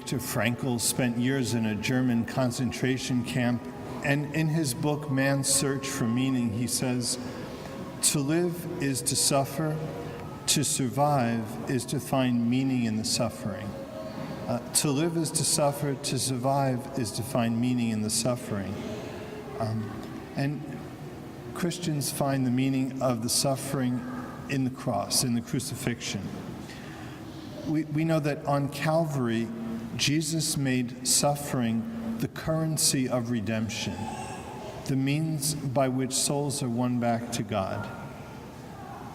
Viktor Frankl spent years in a German concentration camp, and in his book, Man's Search for Meaning, he says, "To live is to suffer, to survive is to find meaning in the suffering." To live is to suffer, to survive is to find meaning in the suffering. And Christians find the meaning of the suffering in the cross, in the crucifixion. We know that on Calvary, Jesus made suffering the currency of redemption, the means by which souls are won back to God.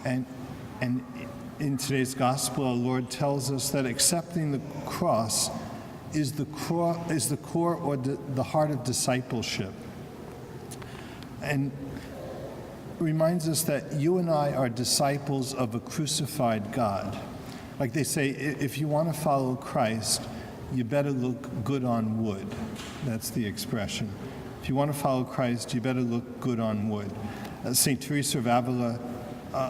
And in today's gospel, our Lord tells us that accepting the cross is the core or the heart of discipleship. And reminds us that you and I are disciples of a crucified God. Like they say, if you want to follow Christ, you better look good on wood. That's the expression. If you want to follow Christ, you better look good on wood. St. Teresa of Avila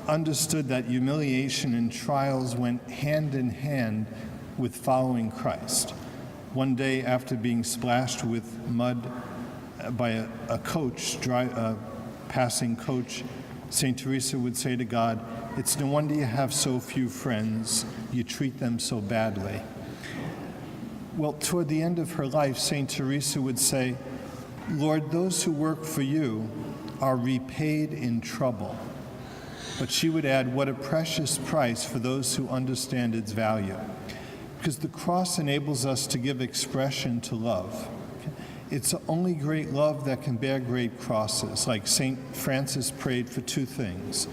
understood that humiliation and trials went hand in hand with following Christ. One day, after being splashed with mud by a coach, passing coach, St. Teresa would say to God, "It's no wonder you have so few friends. You treat them so badly." Well, toward the end of her life, St. Teresa would say, "Lord, those who work for you are repaid in trouble." But she would add, "What a precious price for those who understand its value." Because the cross enables us to give expression to love. It's only great love that can bear great crosses. Like St. Francis prayed for two things.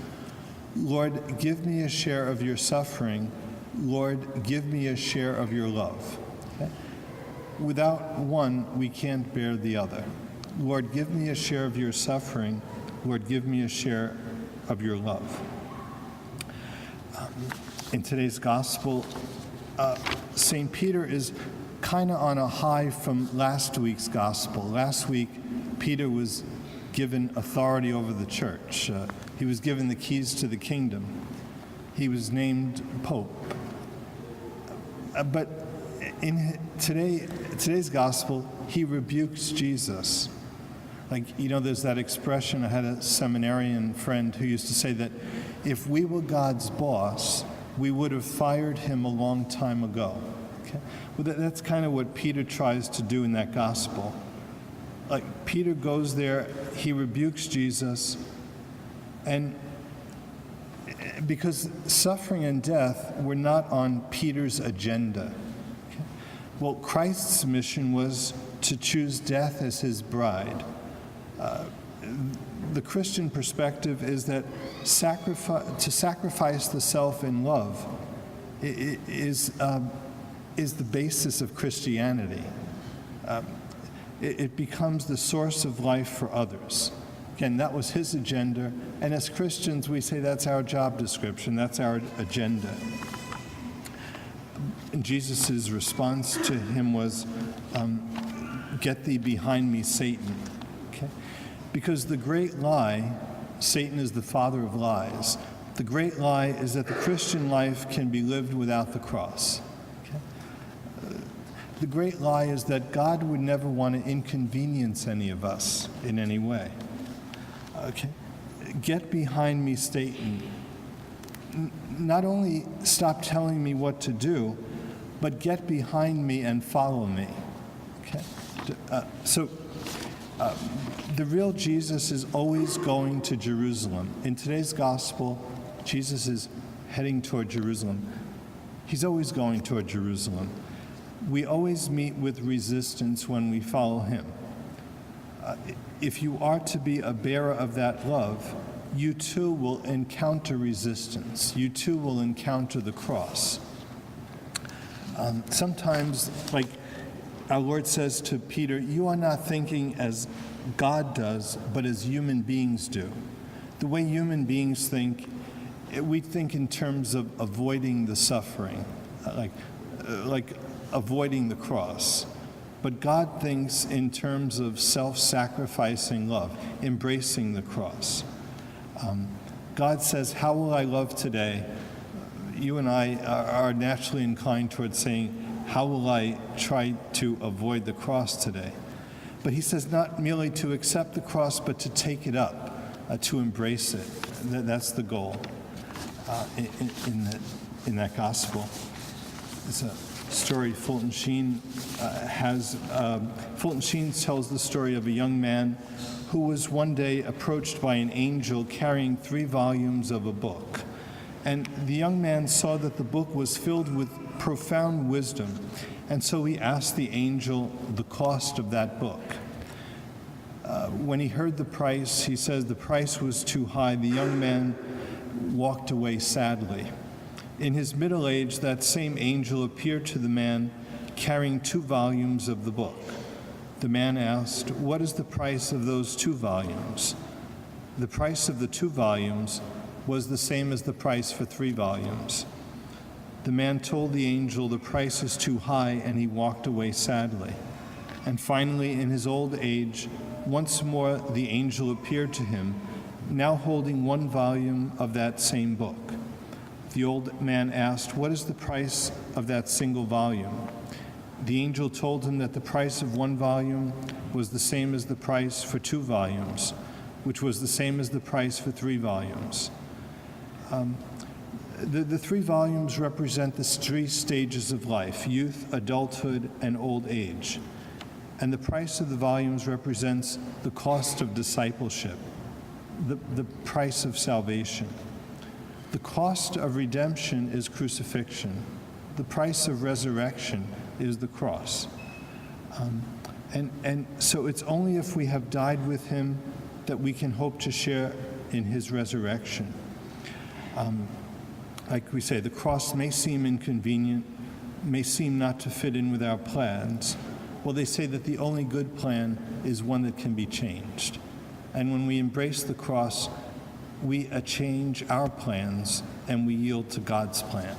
"Lord, give me a share of your suffering. Lord, give me a share of your love." Okay? Without one, we can't bear the other. Lord, give me a share of your suffering. Lord, give me a share of your love. In today's gospel, St. Peter is kind of on a high from last week's gospel. Last week, Peter was given authority over the church. He was given the keys to the kingdom. He was named Pope. But in today's gospel, he rebukes Jesus. Like, there's that expression. I had a seminarian friend who used to say that if we were God's boss, we would have fired him a long time ago. Okay? Well, that's kind of what Peter tries to do in that gospel. Like, Peter goes there, he rebukes Jesus, and because suffering and death were not on Peter's agenda. Okay? Well, Christ's mission was to choose death as his bride. The Christian perspective is that to sacrifice the self in love is the basis of Christianity. It becomes the source of life for others. Again, that was his agenda, and as Christians, we say that's our job description, that's our agenda. And Jesus' response to him was, "Get thee behind me, Satan." Okay? Because the great lie, Satan is the father of lies. The great lie is that the Christian life can be lived without the cross. The great lie is that God would never want to inconvenience any of us in any way. Okay? Get behind me, Satan. Not only stop telling me what to do, but get behind me and follow me. Okay? The real Jesus is always going to Jerusalem. In today's gospel, Jesus is heading toward Jerusalem. He's always going toward Jerusalem. We always meet with resistance when we follow him. If you are to be a bearer of that love, you too will encounter resistance. You too will encounter the cross. Sometimes, like our Lord says to Peter, you are not thinking as God does, but as human beings do. The way human beings think, we think in terms of avoiding the suffering, like avoiding the cross. But God thinks in terms of self-sacrificing love, embracing the cross. God says, how will I love today? You and I are naturally inclined towards saying, how will I try to avoid the cross today? But he says not merely to accept the cross, but to take it up, to embrace it. That's the goal in that gospel. It's a story Fulton Sheen Fulton Sheen tells the story of a young man who was one day approached by an angel carrying 3 volumes of a book. And the young man saw that the book was filled with profound wisdom, and so he asked the angel the cost of that book. When he heard the price, he says the price was too high. The young man walked away sadly. In his middle age, that same angel appeared to the man carrying 2 volumes of the book. The man asked, "What is the price of those 2 volumes?" The price of the 2 volumes was the same as the price for 3 volumes. The man told the angel the price is too high, and he walked away sadly. And finally, in his old age, once more the angel appeared to him, now holding 1 volume of that same book. The old man asked, "What is the price of that single volume?" The angel told him that the price of 1 volume was the same as the price for 2 volumes, which was the same as the price for 3 volumes. The 3 volumes represent the 3 stages of life: youth, adulthood, and old age. And the price of the volumes represents the cost of discipleship, the price of salvation. The cost of redemption is crucifixion. The price of resurrection is the cross. And so it's only if we have died with him that we can hope to share in his resurrection. Like we say, the cross may seem inconvenient, may seem not to fit in with our plans. Well, they say that the only good plan is one that can be changed. And when we embrace the cross, we change our plans and we yield to God's plan.